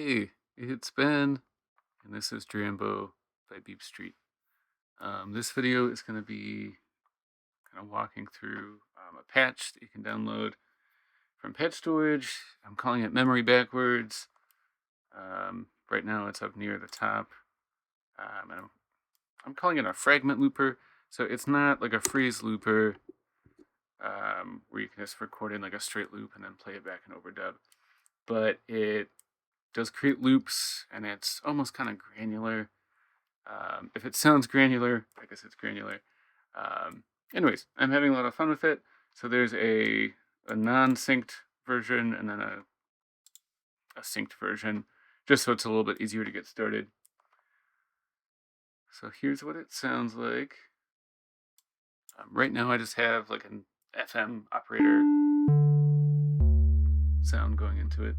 Hey, it's Ben, and this is Drambo by BeepStreet. This video is going to be kind of walking through a patch that you can download from patch storage. I'm calling it Memory Backwards. Right now it's up near the top. And I'm calling it a Fragment looper. So it's not like a freeze looper where you can just record in like a straight loop and then play it back in overdub. But it does create loops, and it's almost kind of granular. If it sounds granular, I guess it's granular. Anyways, I'm having a lot of fun with it. So there's a non-synced version and then a synced version, just so it's a little bit easier to get started. So here's what it sounds like. Right now I just have like an FM operator sound going into it.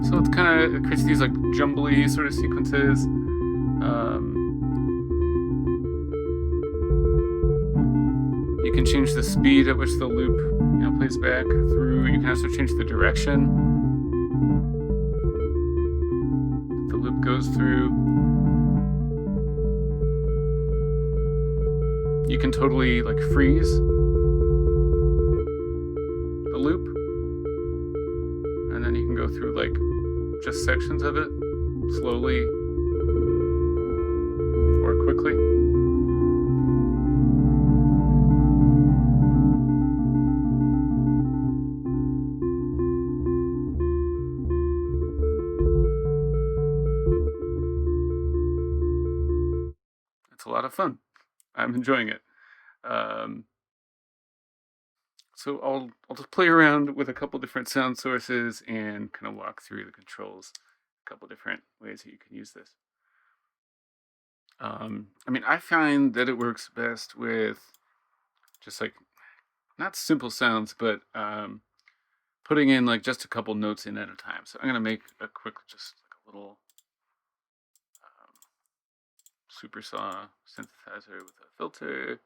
So it creates these like jumbly sort of sequences. You can change the speed at which the loop plays back through. You can also change the direction the loop goes through. You can totally like freeze the loop, and then you can go through like just sections of it, slowly or quickly. It's a lot of fun. I'm enjoying it. So I'll just play around with a couple different sound sources and kind of walk through the controls, a couple different ways that you can use this. I find that it works best with just like, not simple sounds, but putting in like just a couple notes in at a time. So I'm gonna make a quick, just like a little super saw synthesizer with a filter,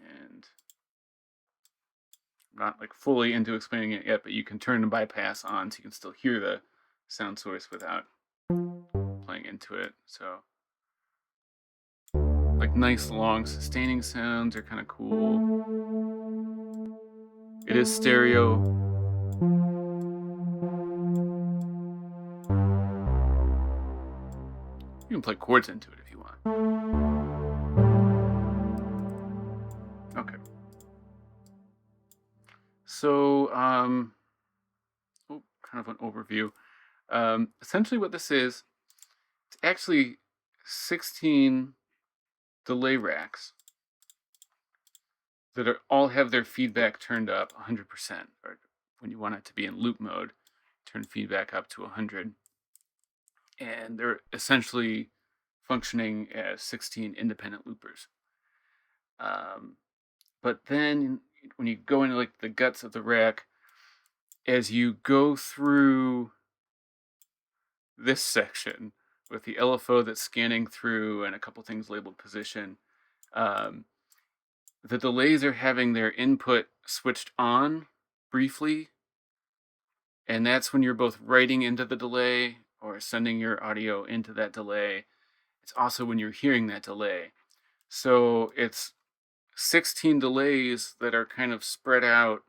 and I'm not like fully into explaining it yet, but you can turn the bypass on so you can still hear the sound source without playing into it. So like nice long sustaining sounds are kind of cool. It is stereo. You can play chords into it if you want. Okay. So, kind of an overview. Essentially what this is, it's actually 16 delay racks that all have their feedback turned up 100%, or when you want it to be in loop mode, turn feedback up to 100. And they're essentially functioning as 16 independent loopers. But then when you go into like the guts of the rack, as you go through this section with the LFO that's scanning through and a couple things labeled position, the delays are having their input switched on briefly, and that's when you're both writing into the delay or sending your audio into that delay. It's also when you're hearing that delay. So it's 16 delays that are kind of spread out,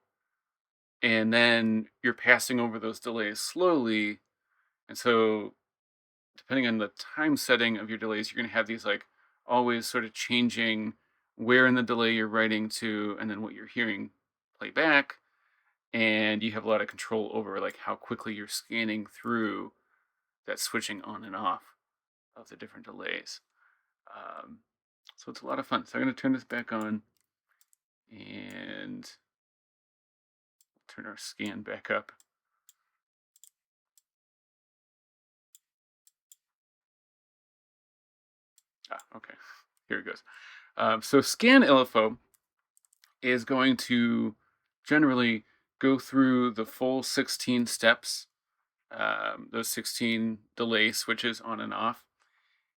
and then you're passing over those delays slowly. And so depending on the time setting of your delays, you're going to have these like always sort of changing where in the delay you're writing to and then what you're hearing play back. And you have a lot of control over like how quickly you're scanning through that switching on and off of the different delays. So it's a lot of fun. So I'm going to turn this back on and turn our scan back up. Okay, here it goes. So scan LFO is going to generally go through the full 16 steps, those 16 delay switches on and off.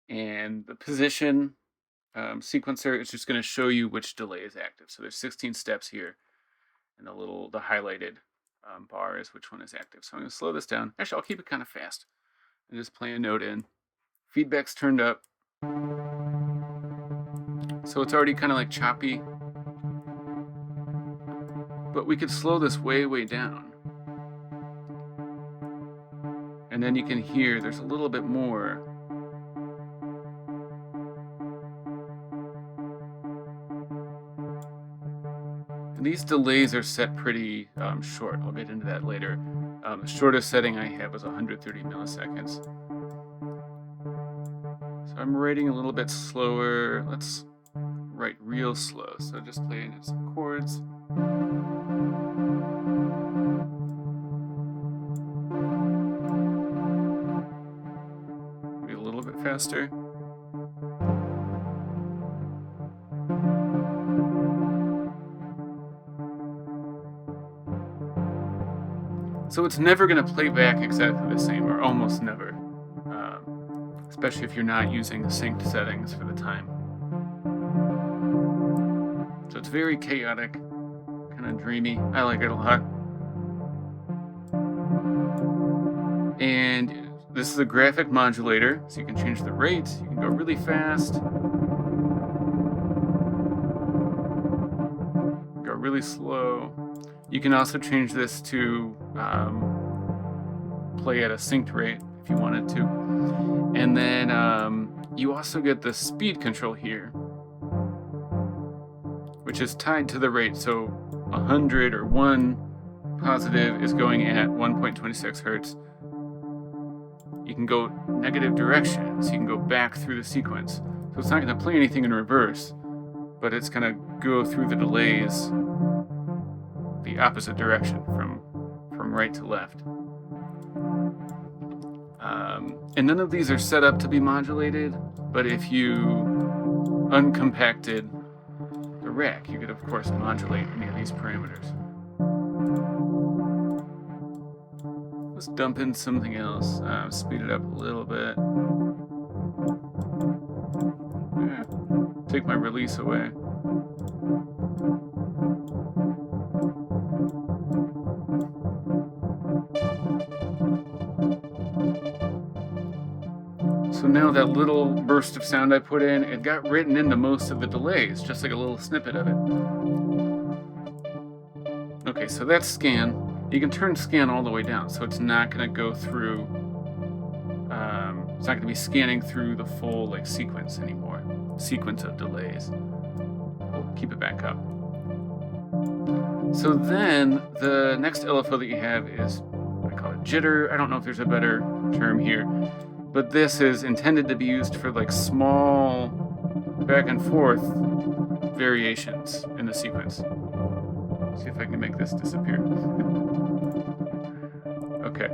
And the position sequencer is just going to show you which delay is active. So there's 16 steps here, and the highlighted bar is which one is active. So I'm going to slow this down. Actually, I'll keep it kind of fast and just play a note in. Feedback's turned up. So it's already kind of like choppy. But we could slow this way, way down. And then you can hear there's a little bit more. And these delays are set pretty short. I'll get into that later. The shortest setting I have is 130 milliseconds. So I'm writing a little bit slower. Let's write real slow. So just playing some chords. Maybe a little bit faster. So it's never going to play back exactly the same, or almost never, especially if you're not using the synced settings for the time. So it's very chaotic, kind of dreamy. I like it a lot. And this is a graphic modulator, so you can change the rate, you can go really fast, go really slow. You can also change this to play at a synced rate if you wanted to. And then you also get the speed control here, which is tied to the rate. So 100 or 1 positive is going at 1.26 hertz. You can go negative direction, so you can go back through the sequence. So it's not going to play anything in reverse, but it's going to go through the delays the opposite direction from right to left. And none of these are set up to be modulated, but if you uncompacted the rack, you could of course modulate any of these parameters. Let's dump in something else, speed it up a little bit. Take my release away. So now that little burst of sound I put in, it got written into most of the delays, just like a little snippet of it. Okay, so that's scan. You can turn scan all the way down, so it's not going to go through, it's not going to be scanning through the full like sequence anymore, sequence of delays. We'll keep it back up. So then the next LFO that you have is, I call it jitter. I don't know if there's a better term here, but this is intended to be used for like small back and forth variations in the sequence. See if I can make this disappear. Okay.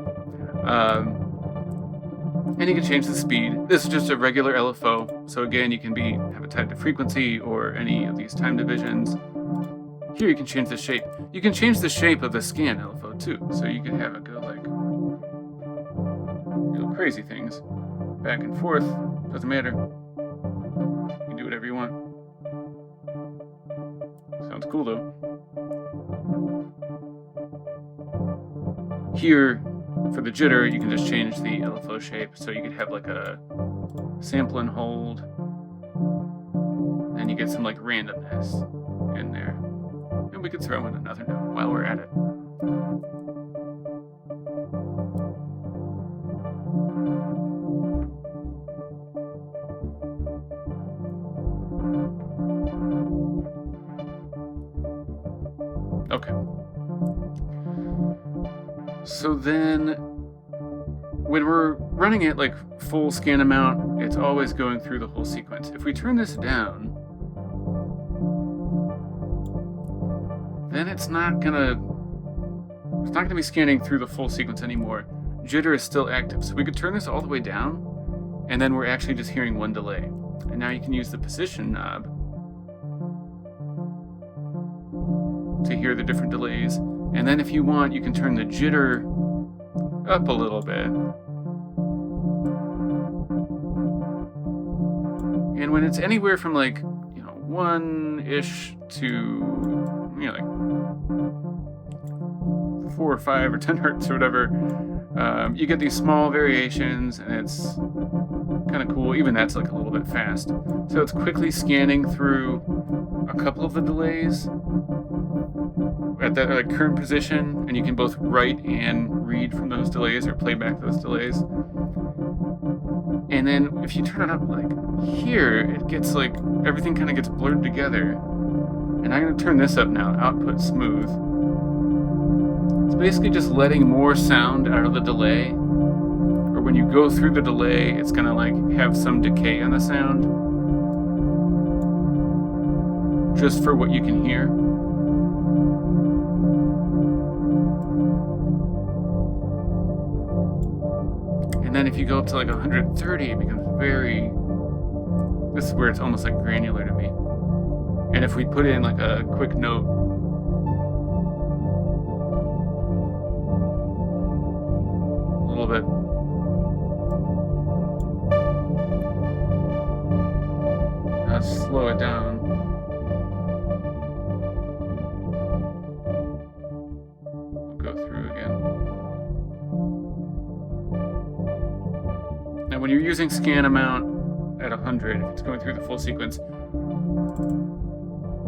And you can change the speed. This is just a regular LFO. So again, you can have it tied to frequency or any of these time divisions. Here you can change the shape. You can change the shape of the scan LFO too. So you can have it go like crazy things. Back and forth. Doesn't matter. You can do whatever you want. Sounds cool though. Here, for the jitter, you can just change the LFO shape. So you could have like a sample and hold, and you get some like randomness in there. And we could throw in another note while we're at it. So then when we're running it like full scan amount, it's always going through the whole sequence. If we turn this down, then it's not gonna be scanning through the full sequence anymore. Jitter is still active. So we could turn this all the way down, and then we're actually just hearing one delay. And now you can use the position knob to hear the different delays. And then if you want, you can turn the jitter up a little bit. And when it's anywhere from like, 1-ish to, like 4 or 5 or 10 hertz or whatever, you get these small variations, and it's kind of cool. Even that's like a little bit fast. So it's quickly scanning through a couple of the delays at that current position, and you can both write and read from those delays or play back those delays. And then if you turn it up like here, it gets like everything kind of gets blurred together. And I'm going to turn this up now, output smooth. It's basically just letting more sound out of the delay, or when you go through the delay, it's going to like have some decay on the sound, just for what you can hear. And then if you go up to like 130, it becomes this is where it's almost like granular to me. And if we put in like a quick note, a little bit, let's slow it down. We'll go through again. Now when you're using scan amount at 100, if it's going through the full sequence,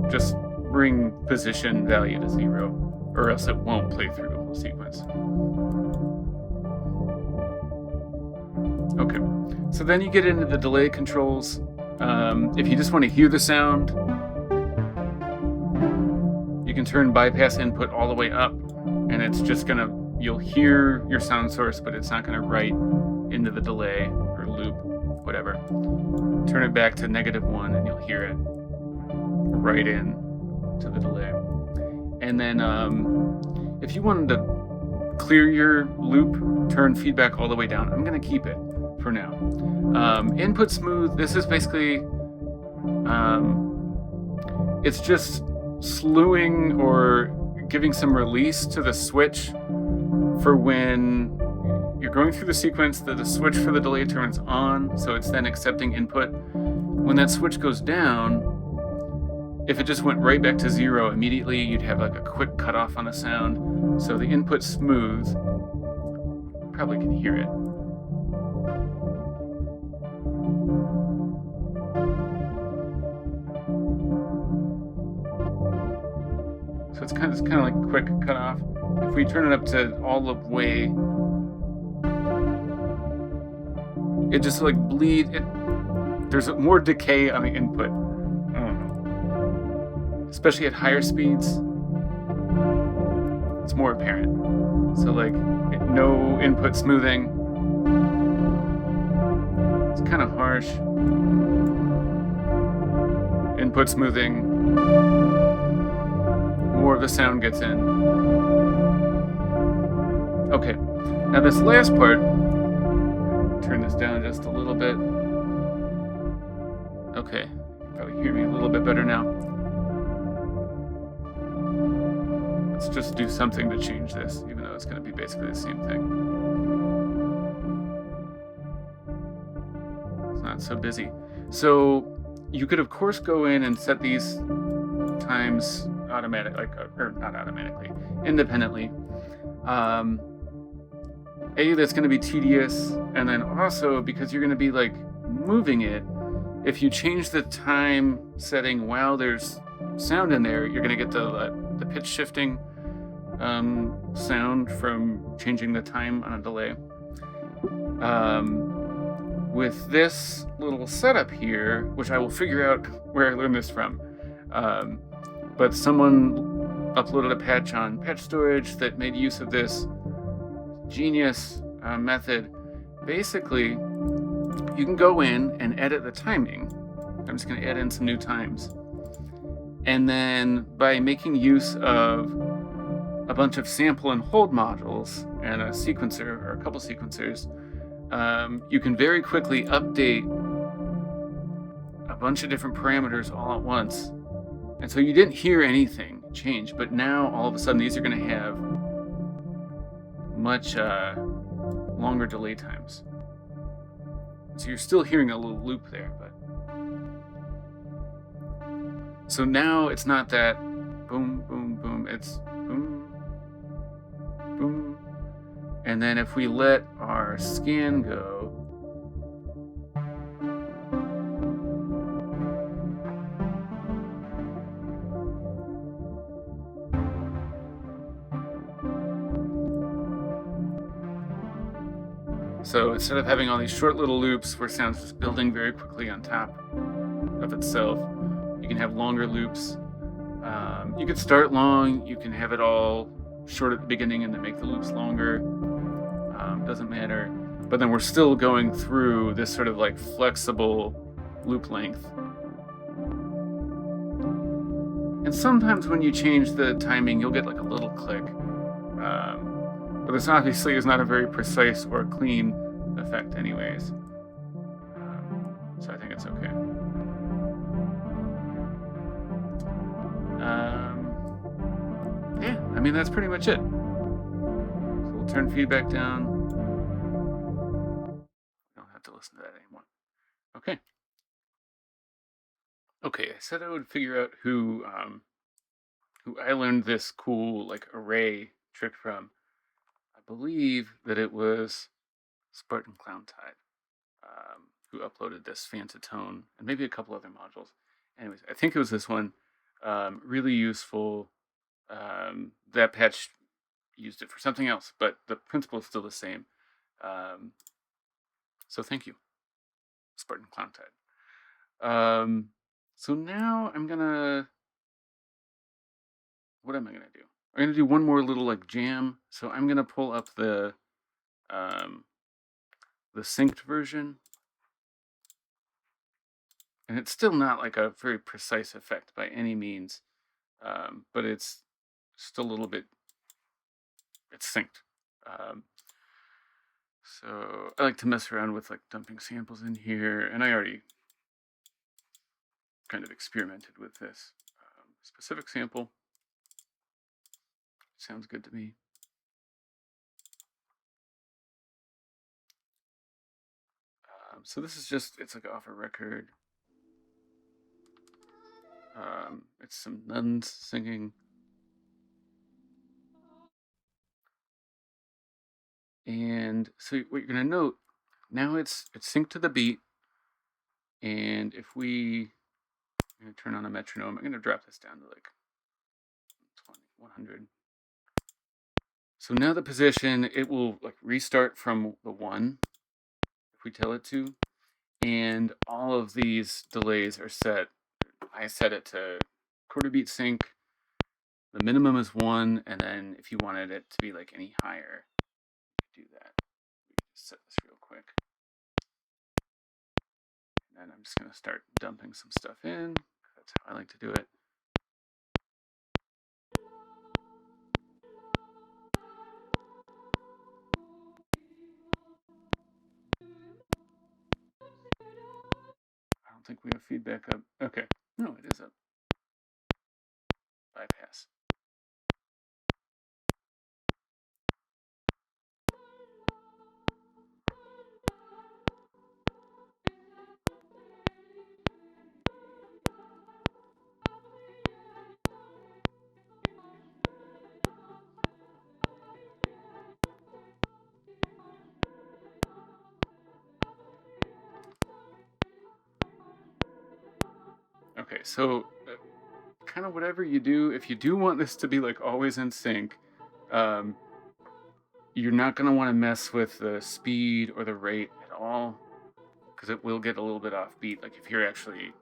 just bring position value to 0, or else it won't play through the whole sequence. Okay, so then you get into the delay controls. If you just want to hear the sound, you can turn bypass input all the way up, and it's just you'll hear your sound source, but it's not gonna write into the delay or loop, whatever. Turn it back to -1, and you'll hear it right in to the delay. And then if you wanted to clear your loop, turn feedback all the way down. I'm going to keep it for now. Input smooth, this is basically, it's just slewing or giving some release to the switch for when you're going through the sequence, the switch for the delay turns on, so it's then accepting input. When that switch goes down, if it just went right back to 0 immediately, you'd have like a quick cutoff on the sound. So the input smooth, probably can hear it. So it's kind of like a quick cutoff. If we turn it up to all the way, it just like there's more decay on the input. Especially at higher speeds, it's more apparent. So like no input smoothing, it's kind of harsh. Input smoothing, more of the sound gets in. Okay, now this last part, turn this down just a little bit. Okay, you can probably hear me a little bit better now. Let's just do something to change this, even though it's going to be basically the same thing. It's not so busy. So you could, of course, go in and set these times independently. That's going to be tedious, and then also because you're going to be like moving it, if you change the time setting while there's sound in there, you're going to get the pitch shifting sound from changing the time on a delay. With this little setup here, which I will figure out where I learned this from, but someone uploaded a patch on Patch Storage that made use of this genius method. Basically, you can go in and edit the timing. I'm just going to add in some new times. And then by making use of a bunch of sample and hold modules and a sequencer or a couple sequencers, you can very quickly update a bunch of different parameters all at once. And so you didn't hear anything change, but now all of a sudden these are going to have much longer delay times. So you're still hearing a little loop there, but so now it's not that boom, boom, boom, it's boom, boom. And then if we let our scan go, so instead of having all these short little loops where sound's just building very quickly on top of itself, you can have longer loops. You could start long, you can have it all short at the beginning and then make the loops longer. Doesn't matter. But then we're still going through this sort of like flexible loop length. And sometimes when you change the timing, you'll get like a little click. But this obviously is not a very precise or clean effect anyways. So I think it's okay. Yeah, I mean, that's pretty much it. So we'll turn feedback down. We don't have to listen to that anymore. Okay. Okay, I said I would figure out who I learned this cool like array trick from. I believe that it was Spartan Clowntide, who uploaded this Fantatone and maybe a couple other modules. Anyways, I think it was this one. Really useful. That patch used it for something else, but the principle is still the same. So thank you, Spartan Clowntide. So now I'm gonna. What am I gonna do? I'm gonna do one more little like jam. So I'm gonna pull up the synced version, and it's still not like a very precise effect by any means, but it's just a little bit. It's synced. So I like to mess around with like dumping samples in here, and I already kind of experimented with this specific sample. Sounds good to me. So this is just, it's like off a record. It's some nuns singing. And so what you're gonna note, now it's synced to the beat. And if I'm gonna turn on a metronome, I'm gonna drop this down to like 100. So now the position, it will like restart from the 1 if we tell it to. And all of these delays are set. I set it to quarter beat sync. The minimum is 1, and then if you wanted it to be like any higher, you could do that. We can just set this real quick. And then I'm just gonna start dumping some stuff in. That's how I like to do it. I don't think we have feedback up. Okay, no, it is up. Bypass. Okay, so kind of whatever you do, if you do want this to be like always in sync, you're not going to want to mess with the speed or the rate at all, because it will get a little bit off beat, like if you're actually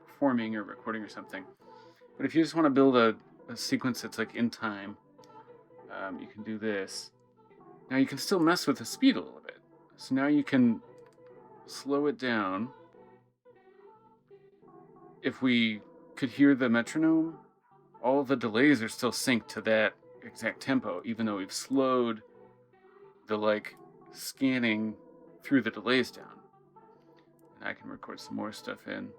performing or recording or something. But if you just want to build a sequence that's like in time, you can do this. Now you can still mess with the speed a little bit. So now you can slow it down. If we could hear the metronome, all the delays are still synced to that exact tempo, even though we've slowed the scanning through the delays down. And I can record some more stuff in.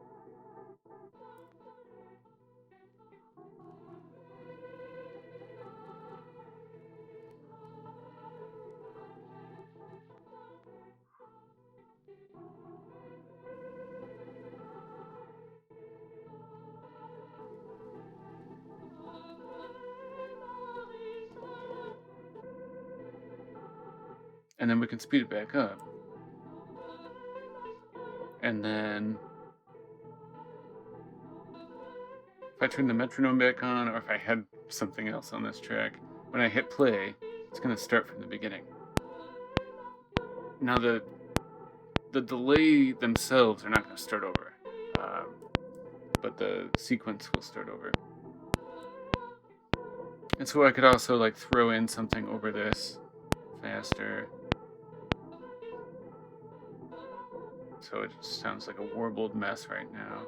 And then we can speed it back up. And then if I turn the metronome back on, or if I had something else on this track, when I hit play, it's going to start from the beginning. Now the delay themselves are not going to start over, but the sequence will start over. And so I could also throw in something over this faster. So it just sounds like a warbled mess right now.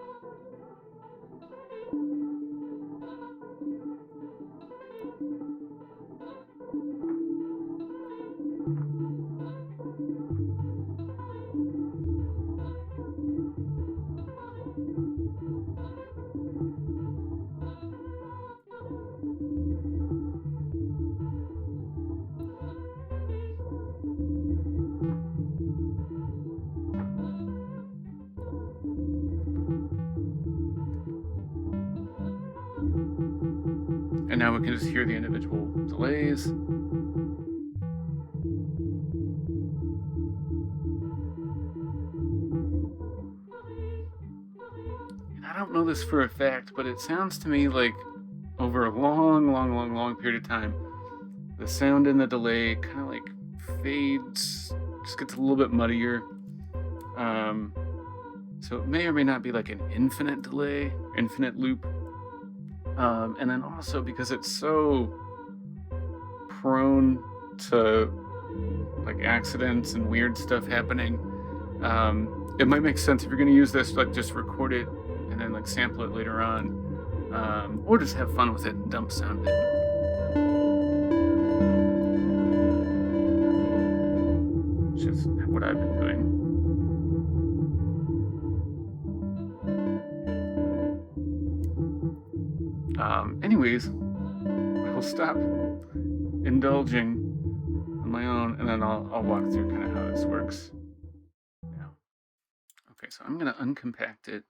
And now we can just hear the individual delays. And I don't know this for a fact, but it sounds to me like over a long period of time, the sound in the delay kind of fades, just gets a little bit muddier. So it may or may not be like an infinite delay, infinite loop. And then also because it's so prone to accidents and weird stuff happening, it might make sense if you're going to use this, just record it and then sample it later on, or just have fun with it and dump sound in. Which is what I've been doing. Anyways, I'll stop indulging on my own, and then I'll walk through kind of how this works now. Okay, so I'm going to uncompact it,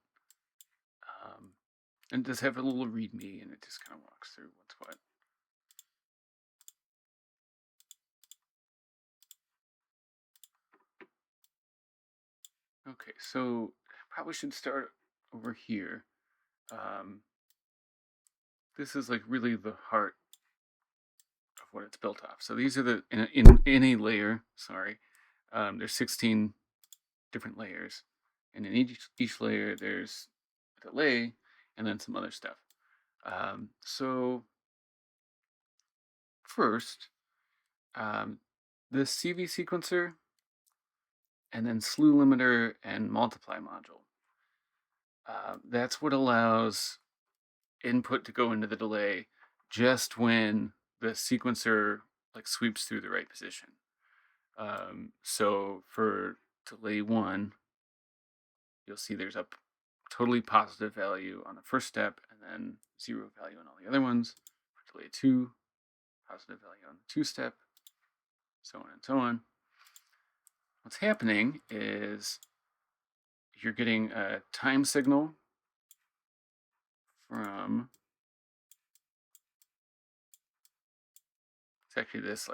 and just have a little readme, and it just kind of walks through what's what. Okay, so I probably should start over here. This is really the heart of what it's built off. So these are in any layer, sorry, there's 16 different layers, and in each layer there's a delay and then some other stuff. So first, the CV sequencer, and then Slew Limiter and Multiply module. That's what allows input to go into the delay just when the sequencer sweeps through the right position. So for delay 1, you'll see there's a totally positive value on the first step and then 0 value on all the other ones. For delay 2, positive value on the 2-step, so on and so on. What's happening is you're getting a time signal from, it's actually this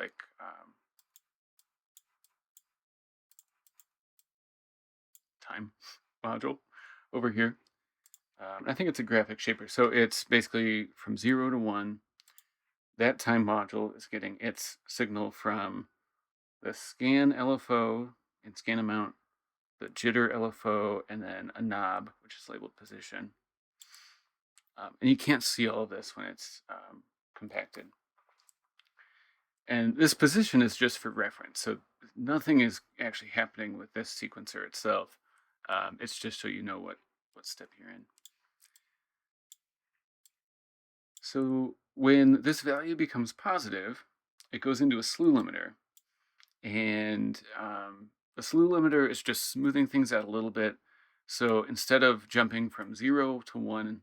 time module over here. I think it's a graphic shaper. So it's basically from 0 to 1. That time module is getting its signal from the scan LFO and scan amount, the jitter LFO, and then a knob, which is labeled position. And you can't see all of this when it's compacted. And this position is just for reference. So nothing is actually happening with this sequencer itself. It's just so you know what step you're in. So when this value becomes positive, it goes into a slew limiter. And the slew limiter is just smoothing things out a little bit. So instead of jumping from 0 to 1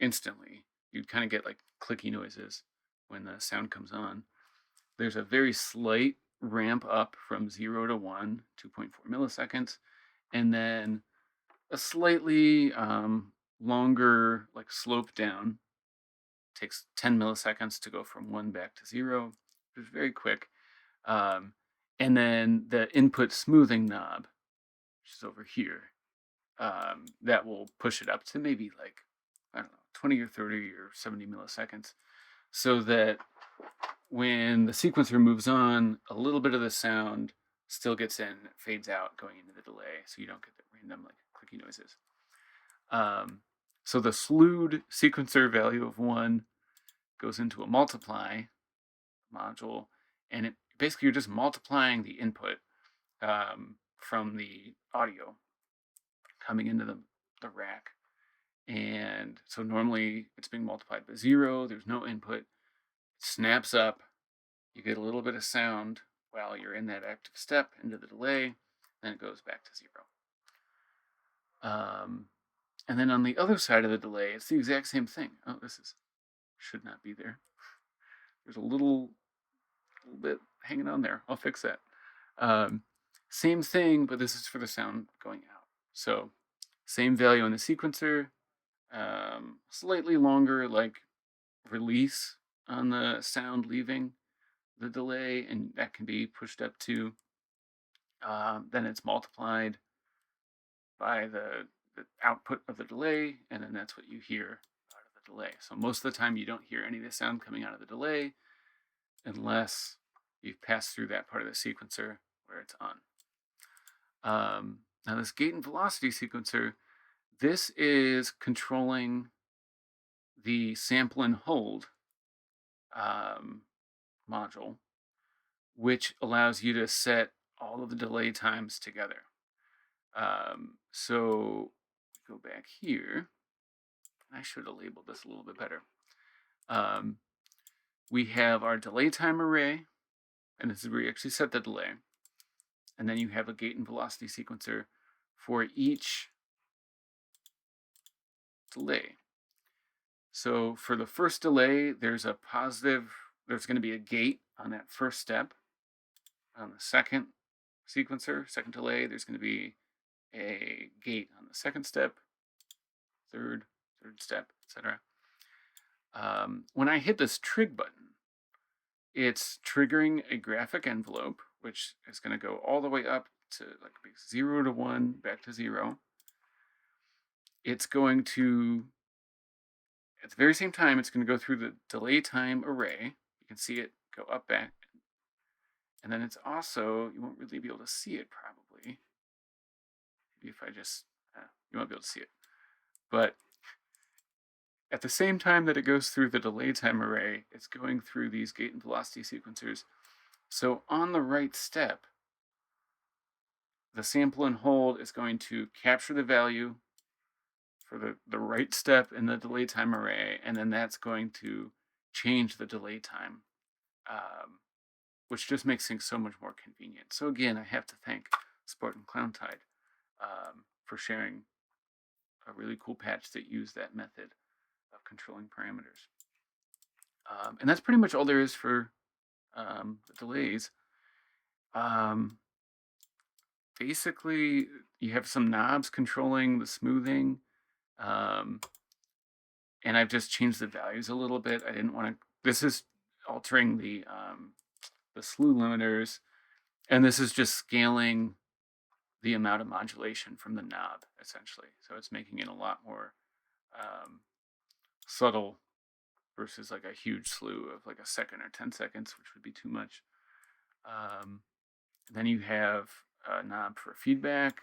instantly, you'd kind of get like clicky noises when the sound comes on. There's a very slight ramp up from 0 to 1, 2.4 milliseconds, and then a slightly longer like slope down. Takes 10 milliseconds to go from 1 back to 0. It's very quick. And then the input smoothing knob, which is over here, that will push it up to maybe like, I don't know, 20 or 30 or 70 milliseconds, so that when the sequencer moves on, a little bit of the sound still gets in, fades out, going into the delay, so you don't get the random like clicky noises. So the slewed sequencer value of 1 goes into a multiply module, and it basically you're just multiplying the input from the audio coming into the rack. And so normally it's being multiplied by 0, there's no input, it snaps up, you get a little bit of sound while you're in that active step into the delay, then it goes back to 0. And then on the other side of the delay, it's the exact same thing. Oh, should not be there. There's a little bit hanging on there. I'll fix that. Same thing, but this is for the sound going out. So same value in the sequencer, slightly longer like release on the sound leaving the delay, and that can be pushed up to, then it's multiplied by the output of the delay, and then that's what you hear out of the delay. So most of the time you don't hear any of the sound coming out of the delay unless you've passed through that part of the sequencer where it's on. Now this gate and velocity sequencer, this is controlling the sample and hold module, which allows you to set all of the delay times together. So go back here. I should have labeled this a little bit better. We have our delay time array, and this is where you actually set the delay. And then you have a gate and velocity sequencer for each delay. So for the first delay, there's going to be a gate on that first step. On the second sequencer, second delay, there's going to be a gate on the second step, third step, etc. When I hit this trig button, it's triggering a graphic envelope, which is going to go all the way up to like 0 to 1, back to 0. It's going to, at the very same time, it's going to go through the delay time array. You can see it go up, back. And then it's also, you won't really be able to see it probably. Maybe if I just, you won't be able to see it. But at the same time that it goes through the delay time array, it's going through these gate and velocity sequencers. So on the right step, the sample and hold is going to capture the value for the right step in the delay time array, and then that's going to change the delay time, which just makes things so much more convenient. So again, I have to thank Sport and Clowntide for sharing a really cool patch that used that method of controlling parameters. And that's pretty much all there is for the delays. Basically, you have some knobs controlling the smoothing, and I've just changed the values a little bit. I didn't want to. This is altering the slew limiters, and this is just scaling the amount of modulation from the knob, essentially. So it's making it a lot more subtle versus like a huge slew of like a second or 10 seconds, which would be too much. Then you have a knob for feedback,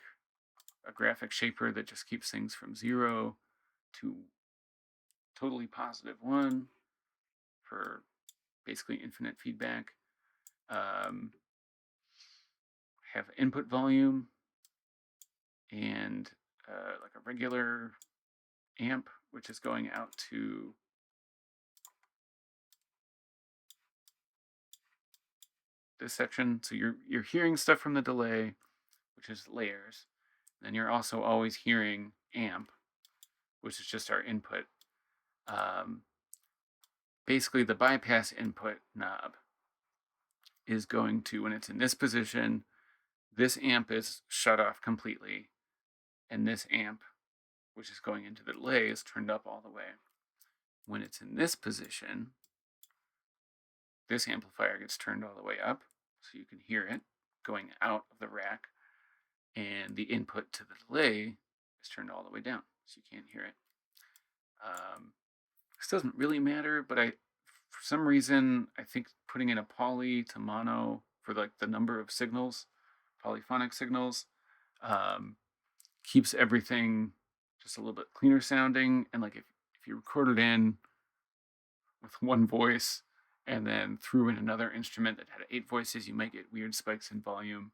a graphic shaper that just keeps things from 0 to totally positive 1 for basically infinite feedback. have input volume and like a regular amp, which is going out to this section. So you're hearing stuff from the delay, which is layers. Then you're also always hearing amp, which is just our input. Basically, the bypass input knob is going to, when it's in this position, this amp is shut off completely, and this amp, which is going into the delay, is turned up all the way. When it's in this position, this amplifier gets turned all the way up, so you can hear it going out of the rack, and the input to the delay is turned all the way down, so you can't hear it. This doesn't really matter, but for some reason, I think putting in a poly to mono for like the number of signals, polyphonic signals, keeps everything just a little bit cleaner sounding. And like if you record it in with one voice and then threw in another instrument that had 8 voices, you might get weird spikes in volume.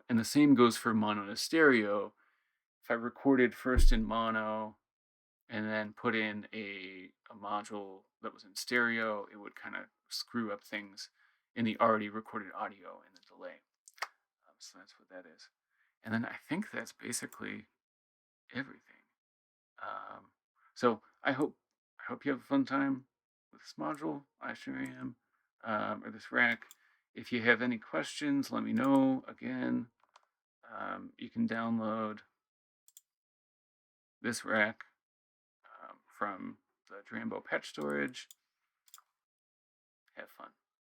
And the same goes for mono to stereo. If I recorded first in mono and then put in a module that was in stereo, it would kind of screw up things in the already recorded audio and the delay. So that's what that is. And then I think that's basically everything. So I hope you have a fun time with this module. I sure am. Or this rack. If you have any questions, let me know. Again, you can download this rack from the Drambo patch storage. Have fun.